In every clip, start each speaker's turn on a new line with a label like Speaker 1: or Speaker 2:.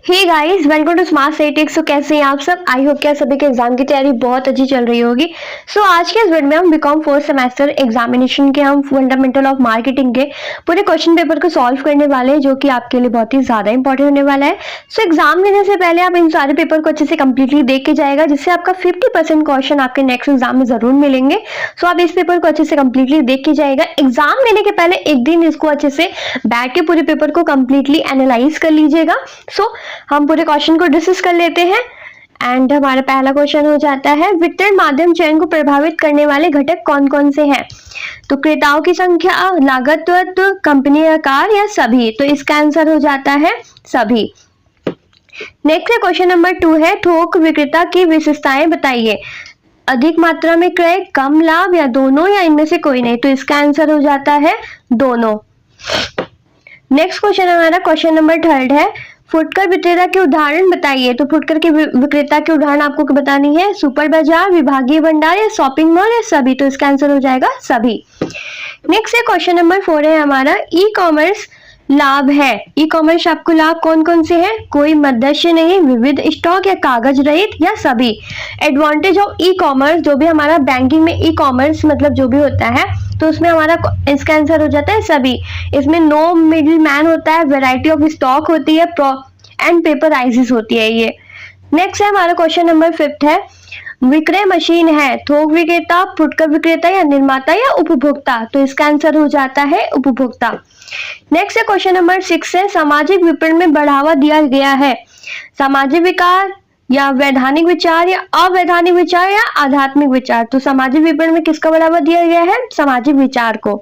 Speaker 1: Hey guys, welcome to smart statics. तो कैसे हैं आप सब? आई होप कि सभी के एग्जाम की तैयारी बहुत अच्छी चल रही होगी। सो आज के इस वीडियो में हम बीकॉम फोर्थ सेमेस्टर एग्जामिनेशन के हम फंडामेंटल ऑफ मार्केटिंग के पूरे क्वेश्चन पेपर को सॉल्व करने वाले हैं, जो कि आपके लिए बहुत ही ज्यादा इंपॉर्टेंट होने वाला है। सो एग्जाम देने से पहले आप इन सारे पेपर को अच्छे से कंप्लीटली देख के जाएगा, जिससे आपका 50% क्वेश्चन आपके नेक्स्ट एग्जाम में जरूर मिलेंगे। सो आप इस पेपर को अच्छे से कंप्लीटली देख के जाएगा। एग्जाम देने के पहले एक दिन इसको अच्छे से बैठ के पूरे पेपर को कंप्लीटली एनालाइज कर लीजिएगा। सो हम पूरे क्वेश्चन को डिस्कस कर लेते हैं। एंड हमारा पहला क्वेश्चन हो जाता है, वितरण माध्यम चयन को प्रभावित करने वाले घटक कौन कौन से हैं? तो क्रेताओं की संख्या, लागत तत्व, कंपनी आकार या सभी? तो इसका आंसर हो जाता है सभी। नेक्स्ट क्वेश्चन नंबर 2 है, थोक विक्रेता की विशेषताएं बताइए। अधिक मात्रा में क्रय, कम लाभ या दोनों या इनमें से कोई नहीं? तो इसका आंसर हो जाता है दोनों। नेक्स्ट क्वेश्चन हमारा क्वेश्चन नंबर 3 है, फुटकर विक्रेता के उदाहरण बताइए। तो फुटकर के विक्रेता के उदाहरण आपको बतानी है, सुपर बाजार, विभागीय भंडार या शॉपिंग मॉल या सभी? तो इसका आंसर हो जाएगा सभी। नेक्स्ट है क्वेश्चन नंबर 4 है हमारा, ई कॉमर्स लाभ है। ई कॉमर्स आपको लाभ कौन कौन से हैं? कोई मदस्य नहीं, विविध स्टॉक या कागज रहित या सभी? एडवांटेज ऑफ ई कॉमर्स, जो भी हमारा बैंकिंग में ई कॉमर्स मतलब जो भी होता है, तो उसमें हमारा इसका आंसर हो जाता है सभी। इसमें नो मिडिल मैन होता है, वैरायटी ऑफ स्टॉक होती है एंड पेपराइजेस होती है ये। नेक्स्ट है हमारा क्वेश्चन नंबर 5 है, विक्रय मशीन है, थोक विक्रेता, फुटकर विक्रेता या निर्माता या उपभोक्ता? तो इसका आंसर हो जाता है उपभोक्ता। नेक्स्ट है क्वेश्चन नंबर 6 है, सामाजिक विपणन में बढ़ावा दिया गया है। सामाजिक विकार या वैधानिक विचार या अवैधानिक विचार या आध्यात्मिक विचार? तो सामाजिक विपणन में किसका बढ़ावा दिया गया है? सामाजिक विचार को।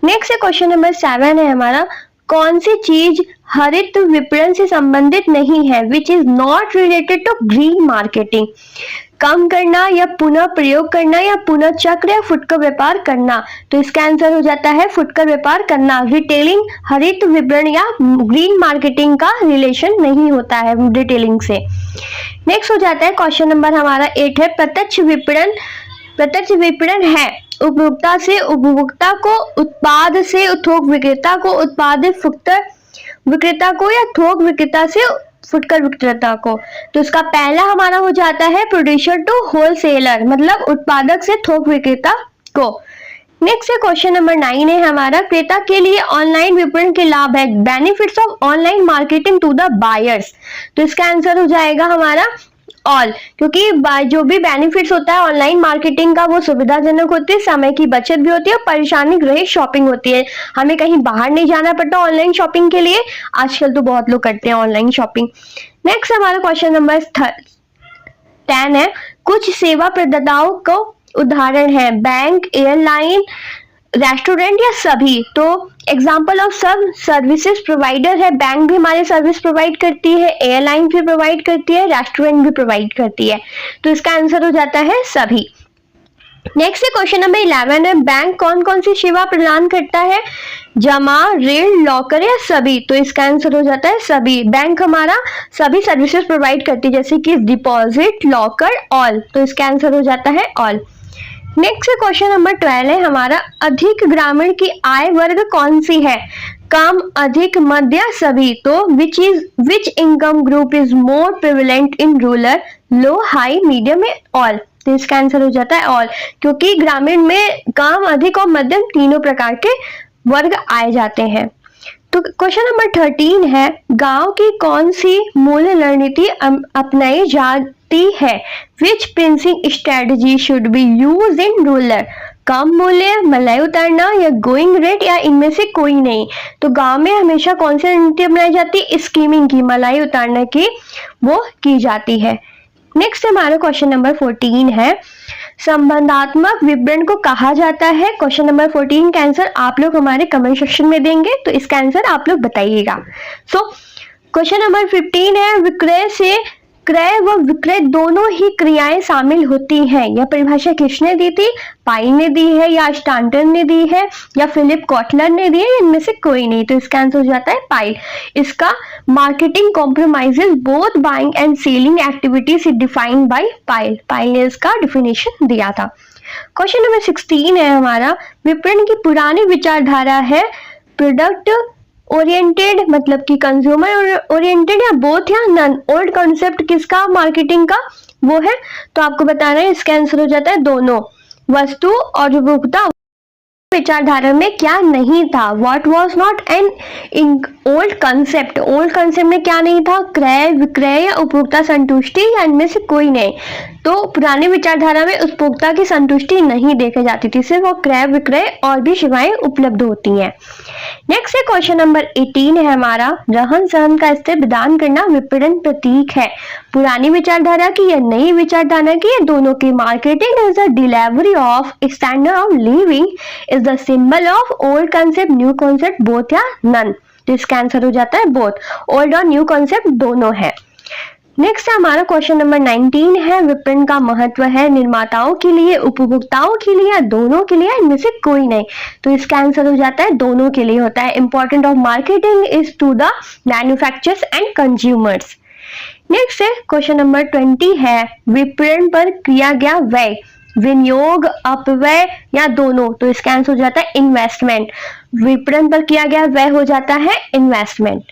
Speaker 1: नेक्स्ट है क्वेश्चन नंबर 7 है हमारा, कौन सी चीज हरित विपणन से संबंधित नहीं है? Which is not related to green marketing? कम करना या पुनः प्रयोग करना या पुनः चक्र या फुटकर व्यापार करना? तो इसका आंसर हो जाता है फुटकर व्यापार करना। रिटेलिंग हरित विपणन या ग्रीन मार्केटिंग का रिलेशन नहीं होता है रिटेलिंग से। नेक्स्ट हो जाता है क्वेश्चन नंबर हमारा 8 है, प्रत्यक्ष विपणन। प्रत्यक्ष विपणन है उपभोक्ता से उपभोक्ता को, उत्पाद से थोक विक्रेता को, उत्पाद फुटकर विक्रेता को या थोक विक्रेता से फुटकर विक्रेता को? तो इसका पहला हमारा हो जाता है प्रोड्यूसर टू होलसेलर, मतलब उत्पादक से थोक विक्रेता को। नेक्स्ट है क्वेश्चन नंबर 9 है हमारा, क्रेता के लिए ऑनलाइन विपणन के लाभ है, benefits of online marketing to the buyers? तो इसका आंसर हो जाएगा हमारा ऑल, क्योंकि जो भी बेनिफिट्स होता है ऑनलाइन मार्केटिंग का, वो सुविधाजनक होती है, समय की बचत भी होती है, परेशानी रहित शॉपिंग होती है। हमें कहीं बाहर नहीं जाना पड़ता ऑनलाइन शॉपिंग के लिए। आजकल तो बहुत लोग करते हैं ऑनलाइन शॉपिंग। नेक्स्ट हमारा क्वेश्चन नंबर 10 है, कुछ सेवा प्रदाताओं को उदाहरण है, बैंक, एयरलाइन, रेस्टोरेंट या सभी? तो एग्जाम्पल ऑफ सब सर्विसेज प्रोवाइडर है, बैंक भी हमारे सर्विस प्रोवाइड करती है, एयरलाइन भी प्रोवाइड करती है, रेस्टोरेंट भी प्रोवाइड करती है। तो इसका आंसर हो जाता है सभी। नेक्स्ट है क्वेश्चन नंबर 11 है, बैंक कौन कौन सी सेवा प्रदान करता है? जमा, ऋण, लॉकर या सभी? तो इसका आंसर हो जाता है सभी। बैंक हमारा सभी सर्विसेज प्रोवाइड करती है, जैसे कि डिपॉजिट, लॉकर, ऑल। तो इसका आंसर हो जाता है ऑल। नेक्स्ट क्वेश्चन नंबर 12 है हमारा, अधिक ग्रामीण की आय वर्ग कौन सी है? कम, अधिक, मध्य या सभी? तो विच income group is more prevalent in rural, low, high, medium या ऑल? तो इसका आंसर हो जाता है ऑल, क्योंकि ग्रामीण में कम, अधिक और मध्यम तीनों प्रकार के वर्ग आए जाते हैं। तो क्वेश्चन नंबर 13 है, गांव की कौन सी मूल रणनीति अपनाई जाती है? Which pricing strategy should be use in rural? कम मूल्य, मलाई उतारना या गोइंग रेट या इनमें से कोई नहीं? तो गांव में हमेशा कौन सी रणनीति अपनाई जाती है? स्कीमिंग की, मलाई उतारने की वो की जाती है। नेक्स्ट हमारा क्वेश्चन नंबर 14 है, संबंधात्मक विपणन को कहा जाता है? क्वेश्चन नंबर 14 का आंसर आप लोग हमारे कमेंट सेक्शन में देंगे, तो इसका आंसर आप लोग बताइएगा। सो क्वेश्चन नंबर 15 है, विक्रय से क्रय व विक्रय दोनों ही क्रियाएं शामिल होती हैं। यह परिभाषा किसने दी थी? पाइल ने दी है या स्टांटन ने दी है या फिलिप कॉटलर ने दी है, इनमें से कोई नहीं? तो इसका आंसर हो जाता है पाइल। इसका marketing compromises both buying and selling activities defined by pile. Pile ने इसका डिफिनेशन दिया था। क्वेश्चन नंबर 16 है हमारा, विपणन की पुरानी विचारधारा है प्रोडक्ट ओरिएंटेड मतलब कि कंज्यूमर ओरिएंटेड या बोथ या नन। ओल्ड कॉन्सेप्ट किसका, मार्केटिंग का, वो है। तो आपको बताना है, इसका आंसर हो जाता है दोनों। वस्तु और उपभोक्ता विचारधारा में क्या नहीं था, what was not an old concept. Old concept में क्या नहीं था, क्रय विक्रय या उपभोक्ता संतुष्टि या इनमें से कोई नहीं। तो पुरानी विचारधारा में उपभोक्ता की संतुष्टि नहीं देखी जाती थी, सिर्फ वो क्रय विक्रय और भी सेवाएं उपलब्ध होती हैं। नेक्स्ट है क्वेश्चन नंबर 18 है हमारा, रहन सहन का स्तर प्रदान करना विपणन प्रतीक है। पुरानी विचारधारा की या नई विचारधारा की, या दोनों की। Marketing is the delivery of standard of living is the symbol of old concept new concept both या नन। तो इसका आंसर हो जाता है बोथ, ओल्ड और न्यू कंसेप्ट दोनों है। नेक्स्ट है हमारा क्वेश्चन नंबर 19 है, विपणन का महत्व है निर्माताओं के लिए, उपभोक्ताओं के लिए या दोनों के लिए, इनमें से कोई नहीं। तो इसका आंसर हो जाता है दोनों के लिए होता है। Important of marketing is to the manufacturers and consumers. Next है क्वेश्चन नंबर 20 है, विपणन पर किया गया व्यय विनियोग अपव्यय या दोनों। तो इसका आंसर हो जाता है इन्वेस्टमेंट। विपणन पर किया गया व्यय हो जाता है इन्वेस्टमेंट।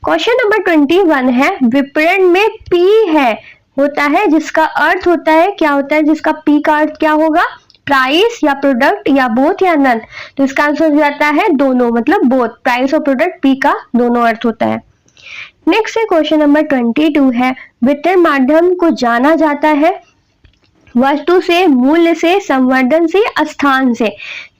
Speaker 1: क्वेश्चन नंबर 21 है, विपणन में पी है होता है जिसका अर्थ होता है, क्या होता है जिसका पी का अर्थ क्या होगा, प्राइस या प्रोडक्ट या बोथ या नन। तो इसका आंसर हो जाता है दोनों, मतलब बोथ, प्राइस और प्रोडक्ट पी का दोनों अर्थ होता है। नेक्स्ट है क्वेश्चन नंबर 22 है, वितरण माध्यम को जाना जाता है वस्तु से, मूल्य से, संवर्धन से, स्थान से।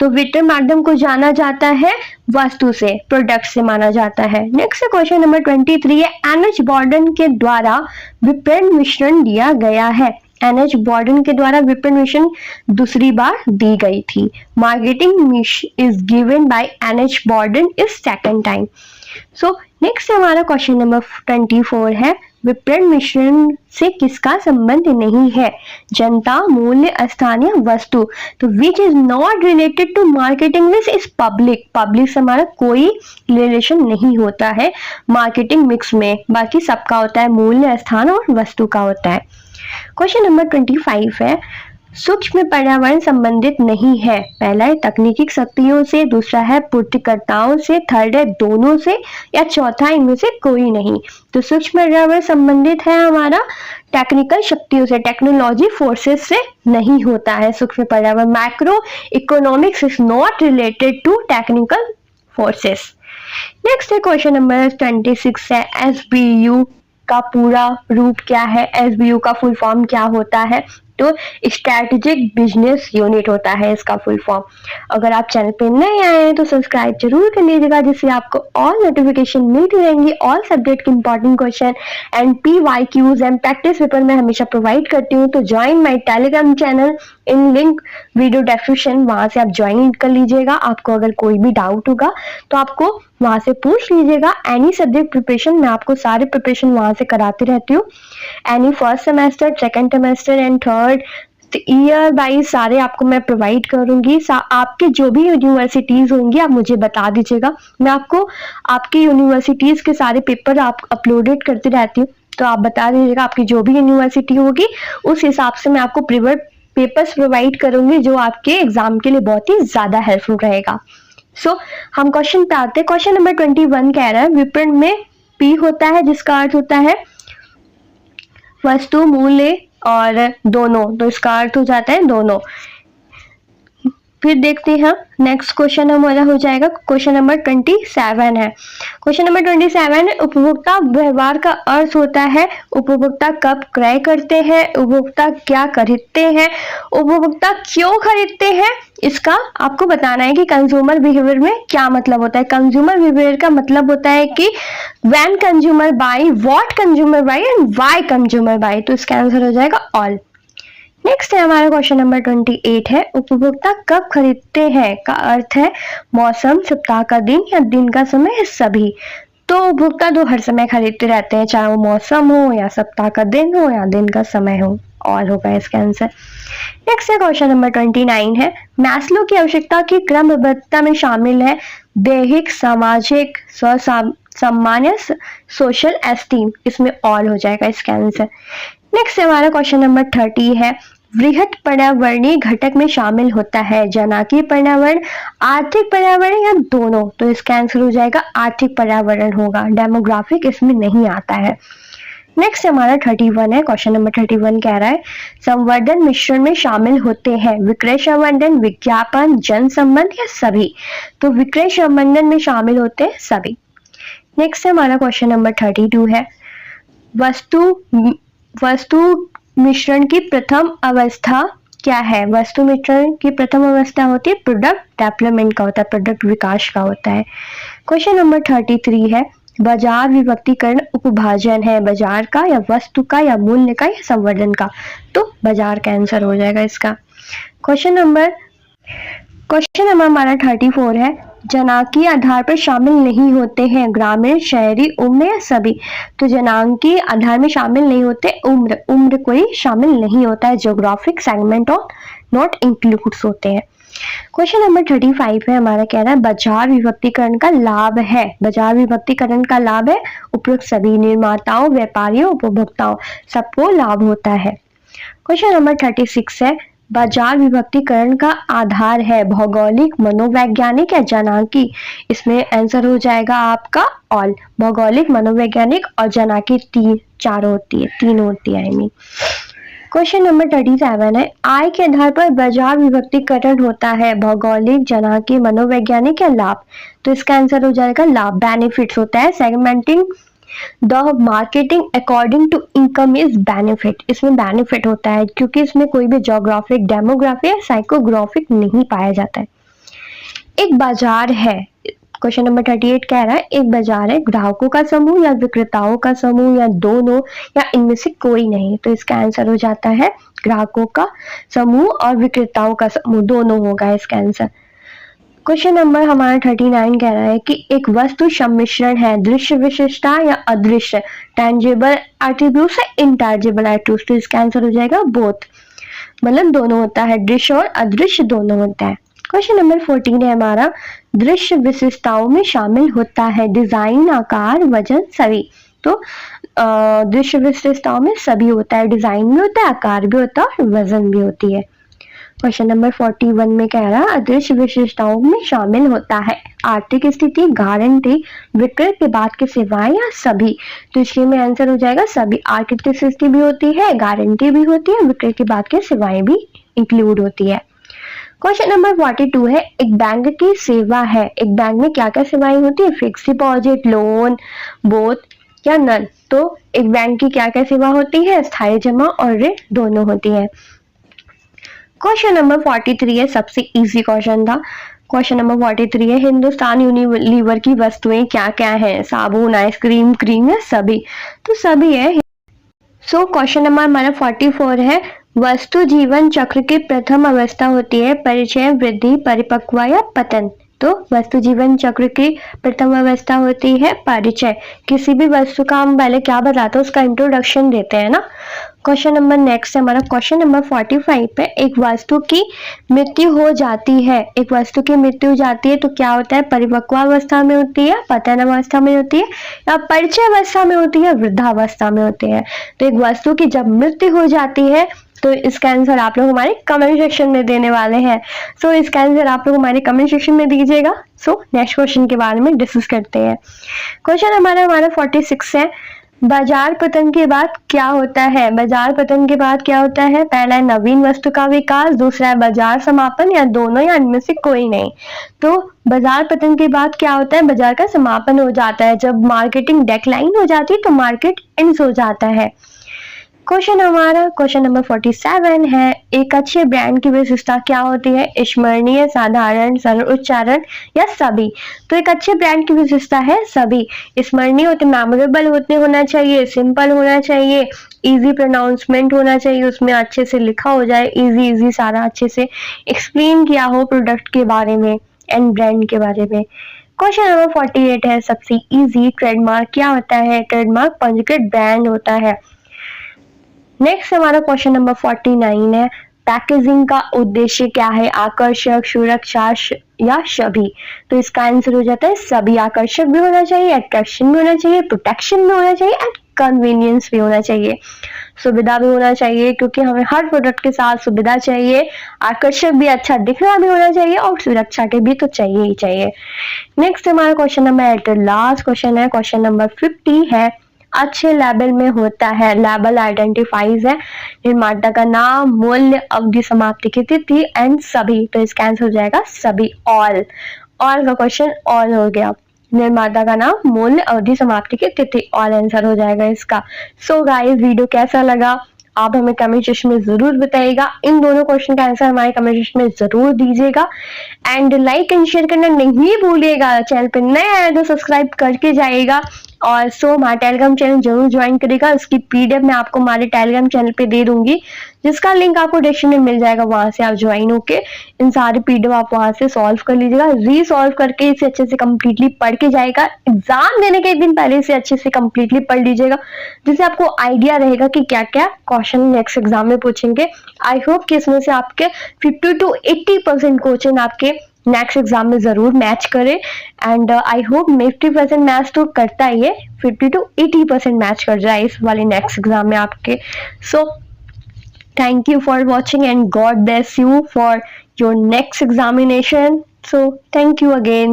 Speaker 1: तो वितरण माध्यम को जाना जाता है वस्तु से, प्रोडक्ट से माना जाता है। नेक्स्ट क्वेश्चन नंबर 23 है, एनएच बॉर्डन के द्वारा विपणन मिश्रण दिया गया है। एनएच बॉर्डन के द्वारा विपणन मिश्रण दूसरी बार दी गई थी। Marketing is given by NH Borden is second time. So next हमारा क्वेश्चन नंबर 24 है, विपणन मिश्रण से किसका संबंध नहीं है, जनता, मूल्य, स्थान या वस्तु। तो which is not related to marketing which is public. Public से हमारा कोई रिलेशन नहीं होता है मार्केटिंग मिक्स में, बाकी सबका होता है, मूल्य, स्थान और वस्तु का होता है। क्वेश्चन नंबर 25 है, सूक्ष्म पर्यावरण संबंधित नहीं है। पहला है तकनीकी शक्तियों से, दूसरा है पूर्तिकर्ताओं से, थर्ड है दोनों से, या चौथा इनमें से कोई नहीं। तो सूक्ष्म पर्यावरण संबंधित है हमारा टेक्निकल शक्तियों से, टेक्नोलॉजी फोर्सेस से नहीं होता है सूक्ष्म पर्यावरण। Macro economics is not related to technical forces. Next है क्वेश्चन नंबर 26 है, एसबीयू का पूरा रूप क्या है, एसबीयू का फुल फॉर्म क्या होता है। तो स्ट्रैटेजिक बिजनेस यूनिट होता है इसका फुल फॉर्म। अगर आप चैनल पे नए आए हैं तो सब्सक्राइब जरूर कर लीजिएगा, जिससे आपको ऑल नोटिफिकेशन मिलती रहेंगी। ऑल सब्जेक्ट के important question and PYQs and practice paper मैं हमेशा प्रोवाइड करती हूँ। तो join my Telegram channel in link video description, वहां से आप ज्वाइन कर लीजिएगा। आपको अगर कोई भी डाउट होगा तो आपको वहां से पूछ लीजिएगा। एनी सब्जेक्ट प्रिपरेशन मैं आपको सारे प्रिपरेशन वहां से कराती रहती हूँ। Any first semester, second semester and third year wise सारे आपको मैं प्रोवाइड करूंगी। आपके जो भी यूनिवर्सिटीज होंगी आप मुझे बता दीजिएगा, मैं आपको आपकी यूनिवर्सिटीज के सारे पेपर आप अपलोडेड करती रहती हूँ। तो आप बता दीजिएगा आपकी जो भी यूनिवर्सिटी होगी, उस हिसाब से मैं आपको पेपर्स प्रोवाइड करूंगी, जो आपके एग्जाम के लिए बहुत ही ज्यादा हेल्पफुल रहेगा। सो हम क्वेश्चन पे आते हैं। क्वेश्चन नंबर 21 कह रहा है, विपणन में पी होता है जिसका अर्थ होता है वस्तु, मूल्य और दोनों। तो इसका अर्थ हो जाता है दोनों। फिर देखते हैं नेक्स्ट क्वेश्चन हमारा हो जाएगा क्वेश्चन नंबर 27 है। क्वेश्चन नंबर 27 है, उपभोक्ता व्यवहार का अर्थ होता है उपभोक्ता कब क्रय करते हैं, उपभोक्ता क्या खरीदते हैं, उपभोक्ता क्यों खरीदते हैं। इसका आपको बताना है कि कंज्यूमर बिहेवियर में क्या मतलब होता है। कंज्यूमर बिहेवियर का मतलब होता है कि when consumer buy, what consumer buy and why consumer buy. तो इसका आंसर हो जाएगा ऑल। नेक्स्ट है हमारा क्वेश्चन नंबर 28 है, उपभोक्ता कब खरीदते हैं का अर्थ है मौसम, सप्ताह का दिन या दिन का समय, सभी। तो उपभोक्ता तो हर समय खरीदते रहते हैं, चाहे वो मौसम हो या सप्ताह का दिन हो या दिन का समय हो। और होगा इसका आंसर। नेक्स्ट है क्वेश्चन नंबर 29 है, मैस्लो की आवश्यकता की क्रमबद्धता में शामिल है दैहिक, सामाजिक, सम्मान या सोशल एस्टीम। इसमें ऑल हो जाएगा इसका आंसर। नेक्स्ट हमारा क्वेश्चन नंबर 30 है, वृहत पर्यावरणीय घटक में शामिल होता है? जनाकीय पर्यावरण, आर्थिक पर्यावरण या दोनों? तो इसका आंसर हो जाएगा आर्थिक पर्यावरण होगा, डेमोग्राफिक इसमें नहीं आता है। नेक्स्ट हमारा 31 है, क्वेश्चन नंबर 31 कह रहा है संवर्धन मिश्रण में शामिल होते हैं विक्रय संवर्धन, विज्ञापन, जन संबंध या सभी? तो विक्रय संवर्धन में शामिल होते हैं सभी। नेक्स्ट हमारा क्वेश्चन नंबर 32 है वस्तु मिश्रण की प्रथम अवस्था क्या है? वस्तु मिश्रण की प्रथम अवस्था होती है प्रोडक्ट डेवलपमेंट का होता है, प्रोडक्ट विकास का होता है। क्वेश्चन नंबर 33 है बाजार विभक्तीकरण उपभाजन है बाजार का या वस्तु का या मूल्य का या संवर्धन का? तो बाजार का आंसर हो जाएगा इसका। क्वेश्चन नंबर हमारा 34 है जनांकीय आधार पर शामिल नहीं होते हैं ग्रामीण, शहरी, उम्र या सभी? तो जनांकीय आधार में शामिल नहीं होते उम्र कोई शामिल नहीं होता है, ज्योग्राफिक सेगमेंट और नॉट इंक्लूड्स होते हैं। क्वेश्चन नंबर 35 है हमारा कह रहा है बाजार विभक्तीकरण का लाभ है, बाजार विभक्तीकरण का लाभ है उपरोक्त सभी निर्माताओं, व्यापारियों, उपभोक्ताओं सबको लाभ होता है। क्वेश्चन नंबर 36 है बाजार विभक्तीकरण का आधार है भौगोलिक, मनोवैज्ञानिक या जनांकी? इसमें आंसर हो जाएगा आपका ऑल, भौगोलिक, मनोवैज्ञानिक और जनांकी तीन होती है आई मीन। क्वेश्चन नंबर 37 है आय के आधार पर बाजार विभक्तीकरण होता है भौगोलिक, जनांकी, मनोवैज्ञानिक या लाभ? तो इसका आंसर हो जाएगा लाभ, बेनिफिट्स होता है। Segmenting the marketing according to income is benefit, इसमें बेनिफिट होता है क्योंकि इसमें कोई भी जोग्राफिक, डेमोग्राफिक या साइकोग्राफिक नहीं पाया जाता है। एक बाजार है, क्वेश्चन नंबर 38 कह रहा है एक बाजार है ग्राहकों का समूह या विक्रेताओं का समूह या दोनों या इनमें से कोई नहीं? तो इसका आंसर हो जाता है ग्राहकों का समूह और विक्रेताओं का समूह, दोनों होगा इसका आंसर। क्वेश्चन नंबर हमारा 39 कह रहा है कि एक वस्तु सम्मिश्रण है दृश्य विशेषता या अदृश्य, टेंजिबल एट्रीब्यूट्स या इनटेंजिबल एट्रीब्यूट्स? तो इसका आंसर हो जाएगा बोथ, मतलब दोनों होता है, दृश्य और अदृश्य दोनों होता है। क्वेश्चन नंबर 14 है हमारा दृश्य विशेषताओं में शामिल होता है डिजाइन, आकार, वजन सभी? तो दृश्य विशेषताओं में सभी होता है, डिजाइन भी होता है, आकार भी होता है और वजन भी होती है। क्वेश्चन नंबर 41 में कह रहा है अदृश्य विशेषताओं में शामिल होता है आर्थिक स्थिति, गारंटी, विक्रय के बाद की सेवाएं या सभी? तो इसलिए में आंसर हो जाएगा सभी, आर्थिक स्थिति भी होती है, गारंटी भी होती है, विक्रय के बाद की सेवाएं भी इंक्लूड होती है। क्वेश्चन नंबर 42 है एक बैंक की सेवा है, एक बैंक में क्या क्या सेवाएं होती है? फिक्स डिपॉजिट, लोन, बोथ या नन? तो एक बैंक की क्या क्या सेवा होती है? स्थायी जमा और ऋण दोनों होती है। क्वेश्चन नंबर 43 है सबसे इजी क्वेश्चन था। क्वेश्चन नंबर 43 है हिंदुस्तान यूनिलीवर की वस्तुएं क्या क्या हैं? साबुन, आइसक्रीम, क्रीम या सभी? तो सभी है। सो क्वेश्चन नंबर हमारा 44 है वस्तु जीवन चक्र की प्रथम अवस्था होती है परिचय, वृद्धि, परिपक्व या पतन? तो वस्तु जीवन चक्र की प्रथम अवस्था होती है परिचय। किसी भी वस्तु का हम पहले क्या बताते हैं उसका इंट्रोडक्शन देते हैं ना। क्वेश्चन नंबर नेक्स्ट है हमारा क्वेश्चन नंबर 45 पे एक वस्तु की मृत्यु हो जाती है, एक वस्तु की मृत्यु हो जाती है तो क्या होता है? परिपक्व अवस्था में होती है, पतन अवस्था में होती है या परिचय अवस्था में होती है, वृद्धावस्था में होती है? तो एक वस्तु की जब मृत्यु हो जाती है तो इसका आंसर आप लोग हमारे कमेंट सेक्शन में देने वाले हैं। सो इसका आंसर आप लोग हमारे कमेंट सेक्शन में दीजिएगा। सो नेक्स्ट क्वेश्चन के बारे में डिस्कस करते हैं। क्वेश्चन हमारा 46 है बाजार पतन के बाद क्या होता है? बाजार पतन के बाद क्या होता है? पहला है नवीन वस्तु का विकास, दूसरा है बाजार समापन या दोनों या इनमें से कोई नहीं? तो बाजार पतन के बाद क्या होता है? बाजार का समापन हो जाता है, जब मार्केटिंग डेक्लाइन हो जाती है तो मार्केट एंड हो जाता है। क्वेश्चन नंबर 47 है एक अच्छे ब्रांड की विशेषता क्या होती है? स्मरणीय, साधारण, सरल उच्चारण या सभी? तो एक अच्छे ब्रांड की विशेषता है सभी। स्मरणीय होते, मेमोरेबल होते होना चाहिए, सिंपल होना चाहिए, इजी प्रोनाउंसमेंट होना चाहिए, उसमें अच्छे से लिखा हो जाए, इजी सारा अच्छे से एक्सप्लेन किया हो प्रोडक्ट के बारे में एंड ब्रांड के बारे में। क्वेश्चन नंबर 48 है सबसे इजी ट्रेडमार्क क्या होता है? ट्रेडमार्क पंजीकृत ब्रांड होता है। नेक्स्ट हमारा क्वेश्चन नंबर 49 है पैकेजिंग का उद्देश्य क्या है? आकर्षक, सुरक्षा या सभी? तो इसका आंसर हो जाता है सभी। आकर्षक भी होना चाहिए, अट्रैक्शन भी होना चाहिए, प्रोटेक्शन भी होना चाहिए एंड कन्वीनियंस भी होना चाहिए। सुविधा भी होना चाहिए, क्योंकि हमें हर प्रोडक्ट के साथ सुविधा चाहिए, आकर्षक भी, अच्छा दिखना भी होना चाहिए और सुरक्षा के भी तो चाहिए ही चाहिए। नेक्स्ट हमारा क्वेश्चन नंबर 8 लास्ट क्वेश्चन है, क्वेश्चन नंबर 50 है, अच्छे लेबल में होता है, लेबल आइडेंटिफाइज है निर्माता का नाम, मूल्य, अवधि समाप्ति की तिथि एंड सभी, तो इसका आंसर हो जाएगा सभी, ऑल का क्वेश्चन ऑल हो गया, निर्माता का नाम, मूल्य, अवधि समाप्ति की तिथि, ऑल आंसर हो जाएगा इसका। सो गाइस वीडियो कैसा लगा आप हमें कमेंट सेक्शन में जरूर बताइएगा, इन दोनों क्वेश्चन का आंसर हमारे कमेंट सेक्शन में जरूर दीजिएगा एंड लाइक एंड शेयर करना नहीं भूलिएगा, चैनल पे नए आए तो सब्सक्राइब करके जाइएगा और सो हमारा टेलीग्राम चैनल जरूर ज्वाइन करेगा, उसकी पीडीएफ मैं आपको हमारे टेलीग्राम चैनल पे दे दूंगी, जिसका लिंक आपको डिस्क्रिप्शन में मिल जाएगा, वहां से आप ज्वाइन होके इन सारे पीडीएफ आप वहां से सॉल्व कर लीजिएगा, रीसॉल्व करके इसे अच्छे से कंप्लीटली पढ़ के जाएगा, एग्जाम देने के एक दिन पहले इसे अच्छे से कंप्लीटली पढ़ लीजिएगा, जिससे आपको आइडिया रहेगा कि क्या क्या क्वेश्चन नेक्स्ट एग्जाम में पूछेंगे। आई होप कि इसमें से आपके 50 to 80% क्वेश्चन आपके नेक्स्ट एग्जाम में जरूर मैच करे एंड आई होप 50% मैच तो करता ही है, 50 to 80% मैच कर जाए इस वाले नेक्स्ट एग्जाम में आपके। So thank you for watching and God bless you for your next examination. So thank you again.